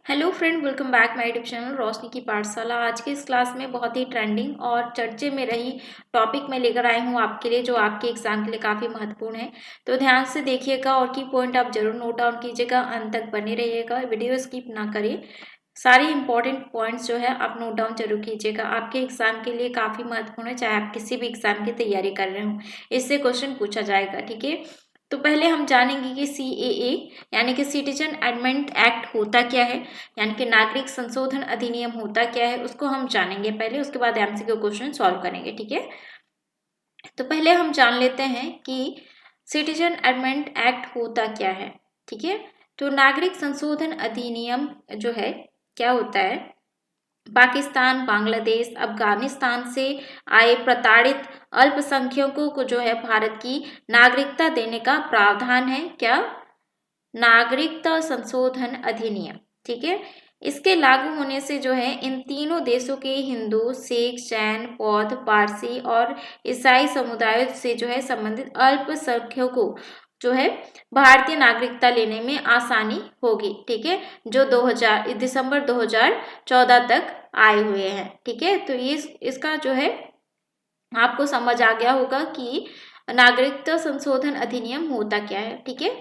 Hello friend, welcome back my YouTube channel Roshni ki Pathshala. आज के इस क्लास में बहुत ही ट्रेंडिंग और चर्चे में रही टॉपिक मैं लेकर आई हूँ आपके लिए, जो आपके एग्जाम के लिए काफ़ी महत्वपूर्ण है। तो ध्यान से देखिएगा और की पॉइंट आप जरूर नोट डाउन कीजिएगा, अंत तक बने रहिएगा, वीडियो स्किप ना करें। सारी इंपॉर्टेंट पॉइंट्स जो है आप नोट डाउन जरूर कीजिएगा, आपके एग्जाम के लिए काफ़ी महत्वपूर्ण है, चाहे आप किसी भी एग्जाम की तैयारी कर रहे हो, इससे क्वेश्चन पूछा जाएगा। ठीक है, तो पहले हम जानेंगे कि CAA यानी कि सिटीजन एमेंडमेंट एक्ट होता क्या है, यानी कि नागरिक संशोधन अधिनियम होता क्या है, उसको हम जानेंगे पहले, उसके बाद MCQ क्वेश्चन सॉल्व करेंगे। ठीक है, तो पहले हम जान लेते हैं कि सिटीजन एमेंडमेंट एक्ट होता क्या है। ठीक है, तो नागरिक संशोधन अधिनियम जो है क्या होता है, पाकिस्तान, बांग्लादेश, अफगानिस्तान से आए प्रताड़ित अल्पसंख्यकों को जो है भारत की नागरिकता देने का प्रावधान है। क्या? नागरिकता संशोधन अधिनियम। ठीक है, इसके लागू होने से जो है इन तीनों देशों के हिंदू, सिख, जैन, बौद्ध, पारसी और ईसाई समुदायों से जो है संबंधित अल्पसंख्यकों जो है भारतीय नागरिकता लेने में आसानी होगी। ठीक है, जो दिसंबर 2014 तक आए हुए हैं। ठीक है, तो इसका जो है आपको समझ आ गया होगा कि नागरिकता संशोधन अधिनियम होता क्या है। ठीक है,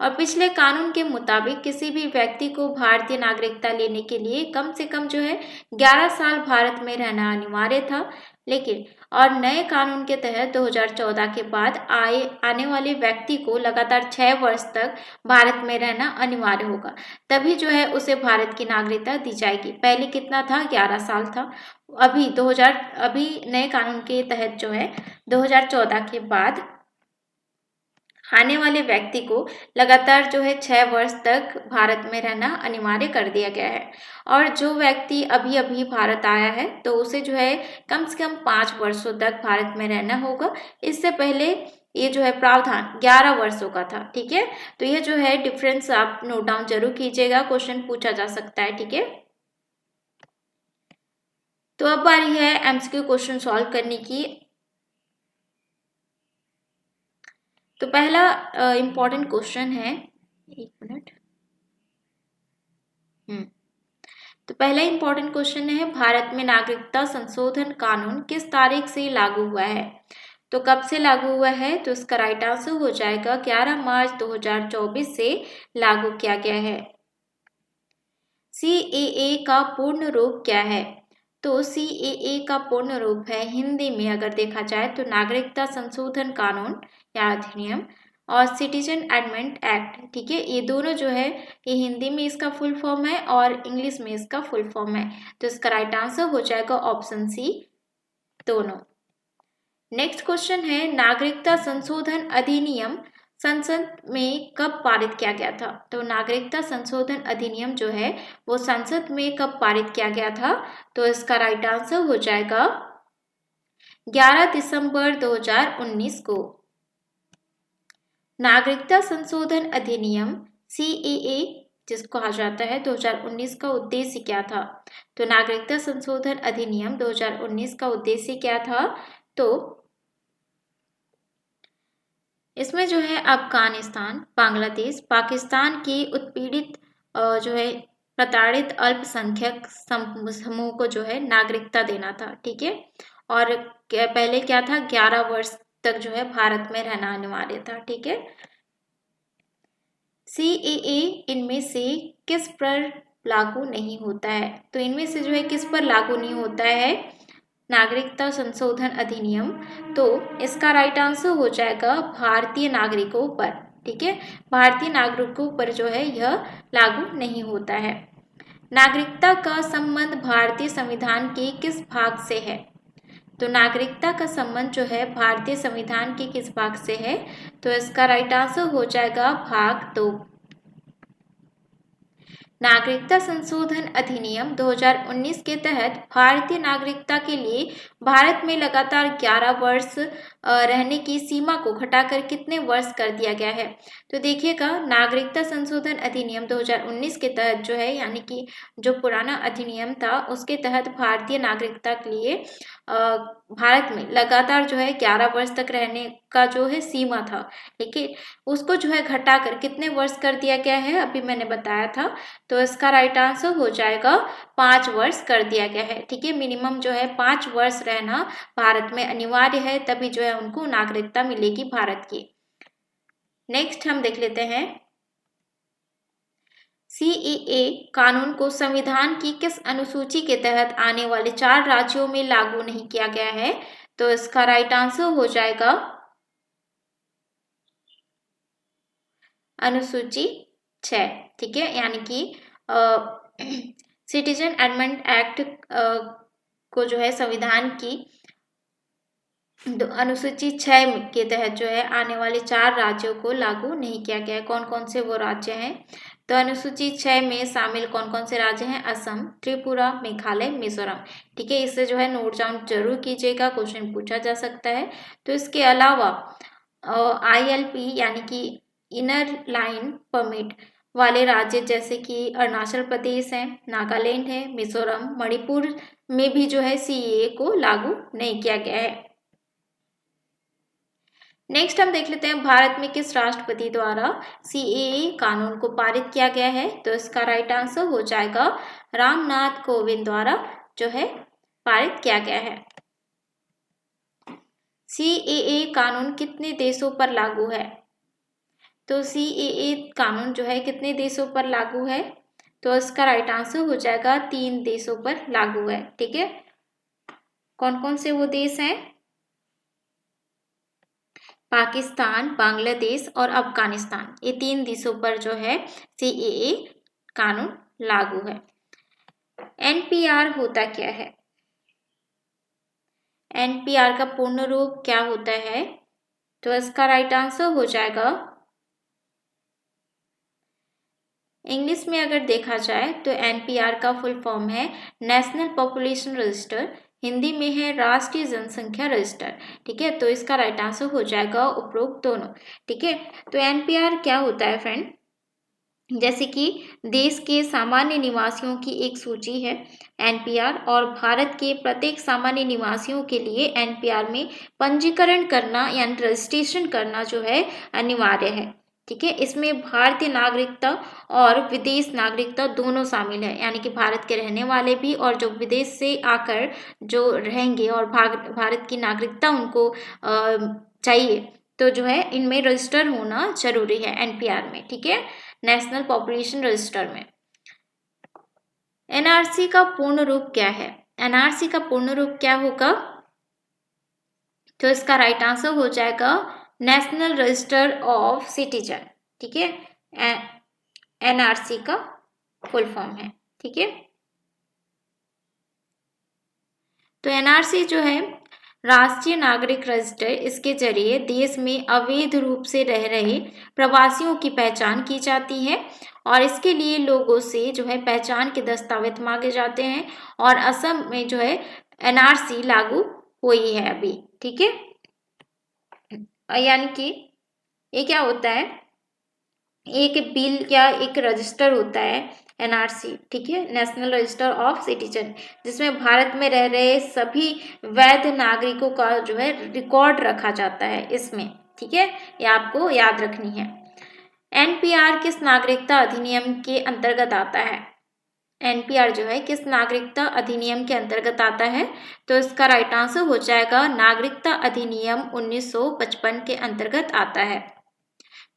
और पिछले कानून के मुताबिक किसी भी व्यक्ति को भारतीय नागरिकता लेने के लिए कम से कम जो है 11 साल भारत में रहना अनिवार्य था। लेकिन और नए कानून के तहत 2014 के बाद आने वाले व्यक्ति को लगातार 6 वर्ष तक भारत में रहना अनिवार्य होगा, तभी जो है उसे भारत की नागरिकता दी जाएगी। पहले कितना था? 11 साल था। अभी नए कानून के तहत जो है 2014 के बाद आने वाले व्यक्ति को लगातार जो है 6 वर्ष तक भारत में रहना अनिवार्य कर दिया गया है। और जो व्यक्ति अभी अभी भारत आया है तो उसे जो है कम से कम 5 वर्षों तक भारत में रहना होगा। इससे पहले ये जो है प्रावधान 11 वर्षों का था। ठीक है, तो ये जो है डिफरेंस आप नोट डाउन जरूर कीजिएगा, क्वेश्चन पूछा जा सकता है। ठीक है, तो अब बारी है MCQ क्वेश्चन सॉल्व करने की। तो पहला इंपॉर्टेंट क्वेश्चन है, एक मिनट। तो पहला इंपॉर्टेंट क्वेश्चन है, भारत में नागरिकता संशोधन कानून किस तारीख से लागू हुआ है? तो कब से लागू हुआ है? तो इसका राइट आंसर हो जाएगा 11 मार्च 2024 से लागू किया गया है। CAA का पूर्ण रूप क्या है? तो CAA का पूर्ण रूप है, हिंदी में अगर देखा जाए तो नागरिकता संशोधन कानून या अधिनियम और सिटीजन एमेंडमेंट एक्ट। ठीक है, ये दोनों जो है ये हिंदी में इसका फुल फॉर्म है और इंग्लिश में इसका फुल फॉर्म है। तो इसका राइट आंसर हो जाएगा ऑप्शन सी, दोनों। नेक्स्ट क्वेश्चन है, नागरिकता संशोधन अधिनियम संसद में कब पारित किया गया था? तो नागरिकता संशोधन अधिनियम जो है वो संसद में कब पारित किया गया था? तो इसका राइट आंसर हो जाएगा 11 दिसंबर 2019 को। नागरिकता संशोधन अधिनियम CAA जिसको कहा जाता है 2019 का उद्देश्य क्या था? तो नागरिकता संशोधन अधिनियम 2019 का उद्देश्य क्या था? तो इसमें जो है अफगानिस्तान, बांग्लादेश, पाकिस्तान की उत्पीड़ित जो है प्रताड़ित अल्पसंख्यक समूह को जो है नागरिकता देना था। ठीक है, और पहले क्या था, 11 वर्ष तक जो है भारत में रहना अनिवार्य था। ठीक है, CAA इनमें से किस पर लागू नहीं होता है? तो इनमें से जो है किस पर लागू नहीं होता है नागरिकता संशोधन अधिनियम? तो इसका राइट आंसर हो जाएगा भारतीय नागरिकों पर। ठीक है, भारतीय नागरिकों पर जो है यह लागू नहीं होता है। नागरिकता का संबंध भारतीय संविधान के किस भाग से है? तो नागरिकता का संबंध जो है भारतीय संविधान के किस भाग से है? तो इसका राइट आंसर हो जाएगा भाग 2। नागरिकता संशोधन अधिनियम 2019 के तहत भारतीय नागरिकता के लिए भारत में लगातार 11 वर्ष रहने की सीमा को घटाकर कितने वर्ष कर दिया गया है? तो देखिएगा, नागरिकता संशोधन अधिनियम 2019 के तहत जो है, यानी कि जो पुराना अधिनियम था उसके तहत भारतीय नागरिकता के लिए भारत में लगातार जो है 11 वर्ष तक रहने का जो है सीमा था, ठीक है, उसको जो है घटाकर कितने वर्ष कर दिया गया है, अभी मैंने बताया था। तो इसका राइट आंसर हो जाएगा 5 वर्ष कर दिया गया है, ठीक है। मिनिमम जो है 5 वर्ष रहना भारत में अनिवार्य है, तभी जो है उनको नागरिकता मिलेगी भारत की। नेक्स्ट हम देख लेते हैं, सीएए कानून को संविधान की किस अनुसूची के तहत आने वाले 4 राज्यों में लागू नहीं किया गया है। तो इसका राइट आंसर हो जाएगा अनुसूची 6, ठीक है, यानी कि सिटीजन एमेंडमेंट एक्ट को जो है संविधान की अनुसूची 6 के तहत जो है आने वाले 4 राज्यों को लागू नहीं किया गया है। कौन कौन से वो राज्य हैं, तो अनुसूची 6 में शामिल कौन कौन से राज्य हैं, असम, त्रिपुरा, मेघालय, मिजोरम, ठीक है। इससे जो है नोट डाउन जरूर कीजिएगा, क्वेश्चन पूछा जा सकता है। तो इसके अलावा ILP यानी कि इनर लाइन परमिट वाले राज्य जैसे कि अरुणाचल प्रदेश है, नागालैंड है, मिजोरम, मणिपुर में भी जो है सीएए को लागू नहीं किया गया है। नेक्स्ट हम देख लेते हैं, भारत में किस राष्ट्रपति द्वारा सीएए कानून को पारित किया गया है। तो इसका राइट आंसर हो जाएगा रामनाथ कोविंद द्वारा जो है पारित किया गया है। सीएए कानून कितने देशों पर लागू है। तो सीएए कानून जो है कितने देशों पर लागू है। तो इसका राइट आंसर हो जाएगा 3 देशों पर लागू है, ठीक है। कौन कौन से वो देश हैं, पाकिस्तान, बांग्लादेश और अफगानिस्तान, ये 3 देशों पर जो है सीएए कानून लागू है। एनपीआर होता क्या है। एनपीआर का पूर्ण रूप क्या होता है। तो इसका राइट आंसर हो जाएगा, इंग्लिश में अगर देखा जाए तो एनपीआर का फुल फॉर्म है नेशनल पॉपुलेशन रजिस्टर, हिंदी में है राष्ट्रीय जनसंख्या रजिस्टर, ठीक है। तो इसका राइट आंसर हो जाएगा उपरोक्त दोनों, ठीक है। तो एनपीआर क्या होता है फ्रेंड, जैसे कि देश के सामान्य निवासियों की एक सूची है एनपीआर, और भारत के प्रत्येक सामान्य निवासियों के लिए एनपीआर में पंजीकरण करना यानी रजिस्ट्रेशन करना जो है अनिवार्य है, ठीक है। इसमें भारतीय नागरिकता और विदेश नागरिकता दोनों शामिल है, यानी कि भारत के रहने वाले भी और जो विदेश से आकर जो रहेंगे और भारत की नागरिकता उनको चाहिए, तो जो है इनमें रजिस्टर होना जरूरी है एनपीआर में, ठीक है, नेशनल पॉपुलेशन रजिस्टर में। एनआरसी का पूर्ण रूप क्या है। एनआरसी का पूर्ण रूप क्या होगा। तो इसका राइट आंसर हो जाएगा नेशनल रजिस्टर ऑफ सिटीजन, ठीक है, एनआरसी का फुल फॉर्म है, ठीक है। तो एनआरसी जो है राष्ट्रीय नागरिक रजिस्टर, इसके जरिए देश में अवैध रूप से रह रहे प्रवासियों की पहचान की जाती है और इसके लिए लोगों से जो है पहचान के दस्तावेज मांगे जाते हैं, और असम में जो है एनआरसी लागू हुई है अभी, ठीक है। यानी कि ये क्या होता है, एक बिल या एक रजिस्टर होता है एनआरसी, ठीक है, नेशनल रजिस्टर ऑफ सिटीजन, जिसमें भारत में रह रहे सभी वैध नागरिकों का जो है रिकॉर्ड रखा जाता है इसमें, ठीक है, ये आपको याद रखनी है। एनपीआर किस नागरिकता अधिनियम के अंतर्गत आता है। एनपीआर जो है किस नागरिकता अधिनियम के अंतर्गत आता है। तो इसका राइट आंसर हो जाएगा नागरिकता अधिनियम 1955 के अंतर्गत आता है।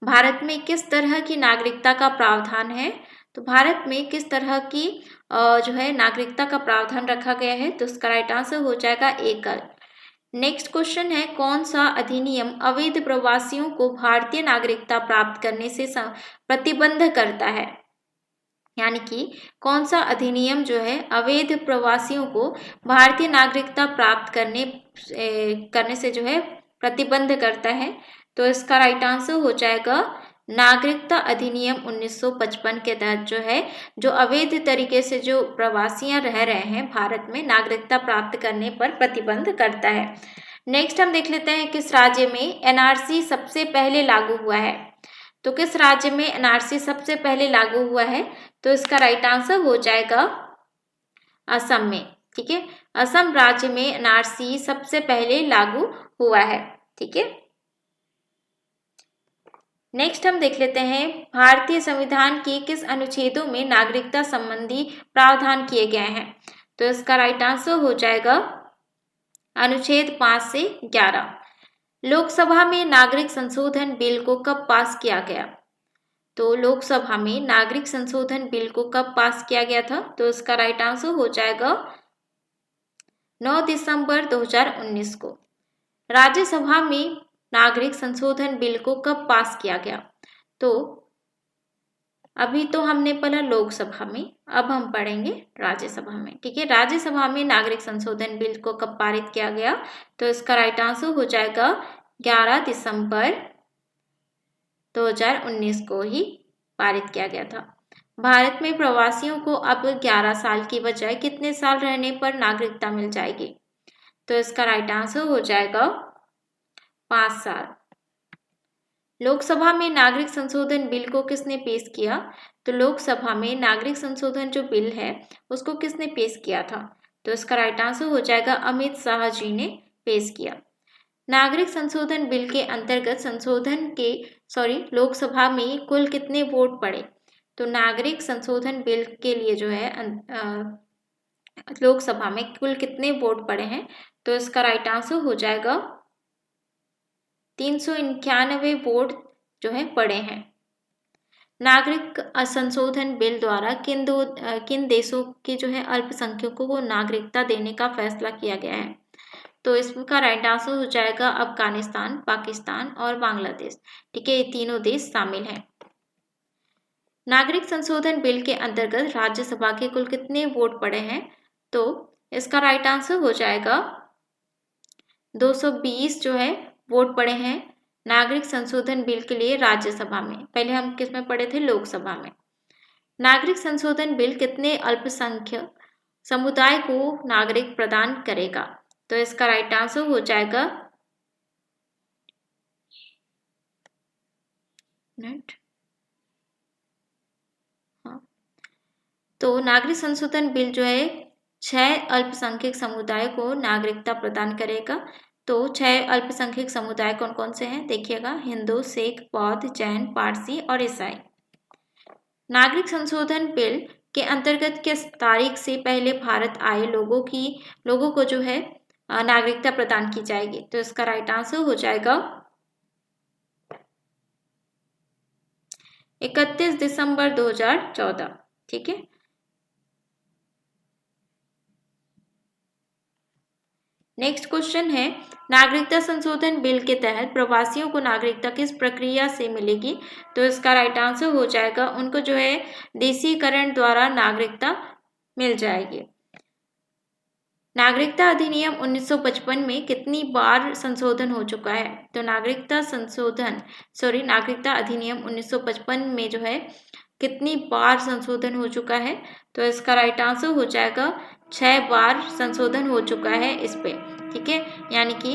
भारत में किस तरह की नागरिकता का प्रावधान है। तो भारत में किस तरह की जो है नागरिकता का प्रावधान रखा गया है। तो इसका राइट आंसर हो जाएगा एकल। नेक्स्ट क्वेश्चन है, कौन सा अधिनियम अवैध प्रवासियों को भारतीय नागरिकता प्राप्त करने से प्रतिबंध करता है। यानी कि कौन सा अधिनियम जो है अवैध प्रवासियों को भारतीय नागरिकता प्राप्त करने से जो है प्रतिबंध करता है। तो इसका राइट आंसर हो जाएगा नागरिकता अधिनियम 1955 के तहत जो है जो अवैध तरीके से जो प्रवासियां रह रहे हैं भारत में, नागरिकता प्राप्त करने पर प्रतिबंध करता है। नेक्स्ट हम देख लेते हैं किस राज्य में एनआरसी सबसे पहले लागू हुआ है। तो किस राज्य में एनआरसी सबसे पहले लागू हुआ है। तो इसका राइट आंसर हो जाएगा असम में, ठीक है। असम राज्य में एनआरसी सबसे पहले लागू हुआ है। ठीक है, नेक्स्ट हम देख लेते हैं भारतीय संविधान के किस अनुच्छेदों में नागरिकता संबंधी प्रावधान किए गए हैं। तो इसका राइट आंसर हो जाएगा अनुच्छेद 5 से 11। लोकसभा में नागरिक संशोधन बिल को कब पास किया गया। तो लोकसभा में नागरिक संशोधन बिल को कब पास किया गया था। तो इसका राइट आंसर हो जाएगा 9 दिसंबर 2019 को। राज्यसभा में नागरिक संशोधन बिल को कब पास किया गया। तो अभी तो हमने पढ़ा लोकसभा में, अब हम पढ़ेंगे राज्यसभा में। ठीक है, राज्यसभा में नागरिक संशोधन बिल को कब पारित किया गया। तो इसका राइट आंसर हो जाएगा 11 दिसंबर 2019 को ही पारित किया गया था। भारत में प्रवासियों को अब 11 साल की बजाय कितने साल रहने पर नागरिकता मिल जाएगी। तो इसका राइट आंसर हो जाएगा 5 साल। लोकसभा में नागरिक संशोधन बिल को किसने पेश किया। तो लोकसभा में नागरिक संशोधन जो बिल है उसको किसने पेश किया था। तो इसका राइट आंसर हो जाएगा अमित शाह जी ने पेश किया। नागरिक संशोधन बिल के अंतर्गत लोकसभा में कुल कितने वोट पड़े। तो नागरिक संशोधन बिल के लिए जो है लोकसभा में कुल कितने वोट पड़े हैं। तो इसका राइट आंसर हो जाएगा 391 वोट जो है पड़े हैं। नागरिक संशोधन बिल द्वारा किन देशों के जो है अल्पसंख्यकों को नागरिकता देने का फैसला किया गया है। तो इसका राइट आंसर हो जाएगा अफगानिस्तान, पाकिस्तान और बांग्लादेश। ठीक है, ये तीनों देश शामिल हैं। नागरिक संशोधन बिल के अंतर्गत राज्यसभा के कुल कितने वोट पड़े हैं। तो इसका राइट आंसर हो जाएगा 220 जो है वोट पड़े हैं नागरिक संशोधन बिल के लिए राज्यसभा में। पहले हम किस में पढ़े थे, लोकसभा में। नागरिक संशोधन बिल कितने अल्पसंख्यक समुदाय को नागरिक प्रदान करेगा। तो इसका राइट आंसर हो जाएगा तो नागरिक संशोधन बिल जो है 6 अल्पसंख्यक समुदाय को नागरिकता प्रदान करेगा। तो 6 अल्पसंख्यक समुदाय कौन कौन से हैं देखिएगा, हिंदू, सिख, बौद्ध, जैन, पारसी और ईसाई। नागरिक संशोधन बिल के अंतर्गत किस तारीख से पहले भारत आए लोगों को जो है नागरिकता प्रदान की जाएगी। तो इसका राइट आंसर हो जाएगा 31 दिसंबर 2014। ठीक है, नेक्स्ट क्वेश्चन है नागरिकता संशोधन बिल के तहत प्रवासियों को नागरिकता किस प्रक्रिया से मिलेगी। तो इसका राइट आंसर हो जाएगा उनको जो है देशीकरण द्वारा नागरिकता मिल जाएगी। नागरिकता अधिनियम 1955 में कितनी बार संशोधन हो चुका है। तो नागरिकता अधिनियम 1955 में जो है कितनी बार संशोधन हो चुका है। तो इसका राइट आंसर हो जाएगा 6 बार संशोधन हो चुका है इस पे। ठीक है, यानी कि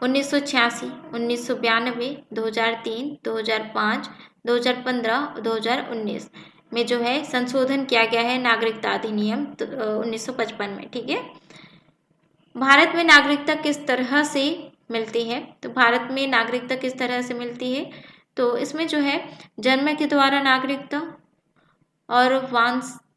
1986, 1992, 2003, 2005, 2015, 2019 में जो है संशोधन किया गया है नागरिकता अधिनियम 1955 में। ठीक है, भारत में नागरिकता किस तरह से मिलती है। तो भारत में नागरिकता किस तरह से मिलती है। तो इसमें जो है जन्म के द्वारा नागरिकता और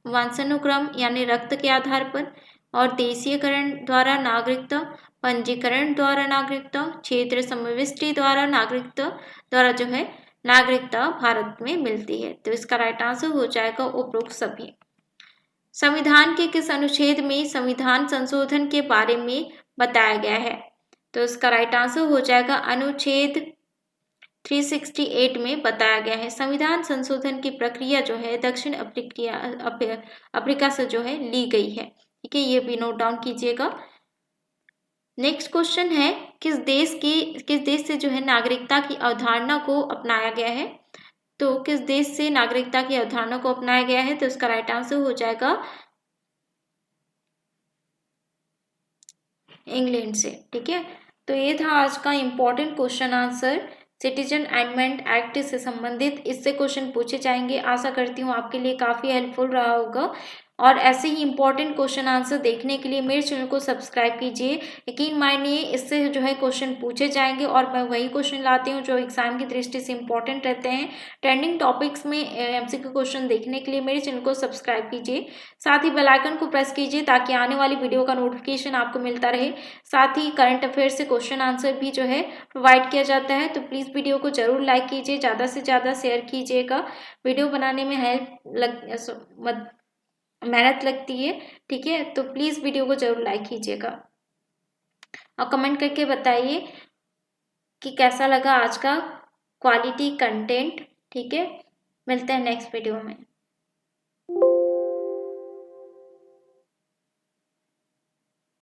वंशानुक्रम यानी रक्त के आधार पर, और देशीयकरण द्वारा नागरिकता, पंजीकरण द्वारा नागरिकता, क्षेत्र समविष्टि द्वारा नागरिकता द्वारा जो है नागरिकता भारत में मिलती है। तो इसका राइट आंसर हो जाएगा उपरोक्त सभी। संविधान के किस अनुच्छेद में संविधान संशोधन के बारे में बताया गया है। तो इसका राइट आंसर हो जाएगा अनुच्छेद 368 में बताया गया है। संविधान संशोधन की प्रक्रिया जो है दक्षिण अफ्रीका से जो है ली गई है। ठीक है, ये भी नोट डाउन कीजिएगा। नेक्स्ट क्वेश्चन है किस देश से जो है नागरिकता की अवधारणा को अपनाया गया है। तो किस देश से नागरिकता की अवधारणा को अपनाया गया है। तो इसका राइट आंसर हो जाएगा इंग्लैंड से। ठीक है, तो ये था आज का important question answer citizen amendment act से संबंधित। इससे क्वेश्चन पूछे जाएंगे। आशा करती हूँ आपके लिए काफ़ी हेल्पफुल रहा होगा और ऐसे ही इंपॉर्टेंट क्वेश्चन आंसर देखने के लिए मेरे चैनल को सब्सक्राइब कीजिए। यकीन मानिए इससे जो है क्वेश्चन पूछे जाएंगे और मैं वही क्वेश्चन लाती हूँ जो एग्जाम की दृष्टि से इंपॉर्टेंट रहते हैं। ट्रेंडिंग टॉपिक्स में MCQ क्वेश्चन देखने के लिए मेरे चैनल को सब्सक्राइब कीजिए। साथ ही बेल आइकन को प्रेस कीजिए ताकि आने वाली वीडियो का नोटिफिकेशन आपको मिलता रहे। साथ ही करंट अफेयर से क्वेश्चन आंसर भी जो है प्रोवाइड किया जाता है। तो प्लीज़ वीडियो को जरूर लाइक कीजिए, ज़्यादा से ज़्यादा शेयर कीजिएगा। वीडियो बनाने में मेहनत लगती है, ठीक है। तो प्लीज़ वीडियो को जरूर लाइक कीजिएगा और कमेंट करके बताइए कि कैसा लगा आज का क्वालिटी कंटेंट, ठीक है। मिलते हैं नेक्स्ट वीडियो में।